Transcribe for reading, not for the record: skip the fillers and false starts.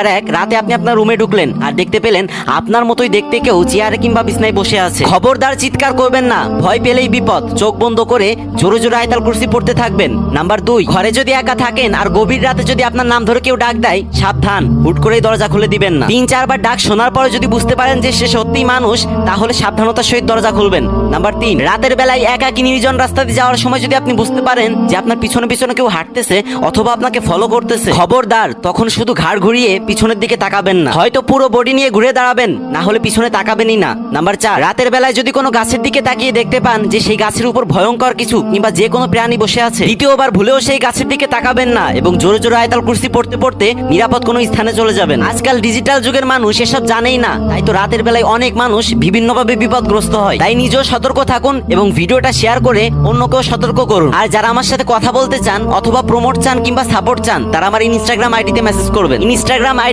আর এক রাতে আপনি আপনার রুমে ঢুকলেন আর দেখতে পেলেন আপনার মতোই দেখতে কেউ চেয়ারে কিংবা বিছনায় বসে আছে। খবরদার চিৎকার করবেন না, ভয় পেলেই বিপদ। চোখ বন্ধ করে জোরে জোরে আয়াতুল কুরসি পড়তে থাকবেন। নাম্বার 2, ঘরে যদি একা থাকেন আর গভীর রাতে যদি আপনার নাম ধরে কেউ ডাক দেয়, সাবধান, হুট করেই দরজা খুলে দিবেন না। 3-4 বার ডাক শোনার পরে যদি বুঝতে পারেন যে সে সত্যিই মানুষ, তাহলে সাবধানতার সহিত দরজা খুলবেন। নাম্বার 3, রাতের বেলায় একাকী নির্জন রাস্তা দিয়ে যাওয়ার সময় যদি আপনি বুঝতে পারেন যে আপনার পিছনে পিছনে কেউ হাঁটতেছে অথবা আপনাকে ফলো করতেছে, খবরদার, তখন শুধু ঘাড় ঘুরিয়ে পিছনের দিকে তাকাবেন না, হয়তো পুরো বডি নিয়ে ঘুরে দাঁড়াবেন, না হলে পিছনে তাকাবেনই না। নাম্বার 4, রাতের বেলায় যদি কোনো গাছের দিকে তাকিয়ে দেখতে পান যে সেই গাছের উপর ভয়ঙ্কর কিছু কিংবা যে কোনো প্রাণী বসে আছে, দ্বিতীয়বার ভুলেও সেই গাছের দিকে তাকাবেন না এবং জোরে জোরে আয়াতুল কুরসি পড়তে পড়তে নিরাপদ কোনো স্থানে চলে যাবেন। আজকাল ডিজিটাল যুগের মানুষ এসব জানেই না, তাই তো রাতের বেলায় অনেক মানুষ বিভিন্নভাবে বিপদগ্রস্ত হয়। তাই নিজেও সতর্ক থাকুন এবং ভিডিওটা শেয়ার করে অন্যকেও সতর্ক করুন। আর যারা আমার সাথে কথা বলতে চান অথবা প্রমোট চান কিংবা সাপোর্ট চান, তারা আমার ইনস্টাগ্রাম আইডিতে মেসেজ করবেন। ইনস্টাগ্রাম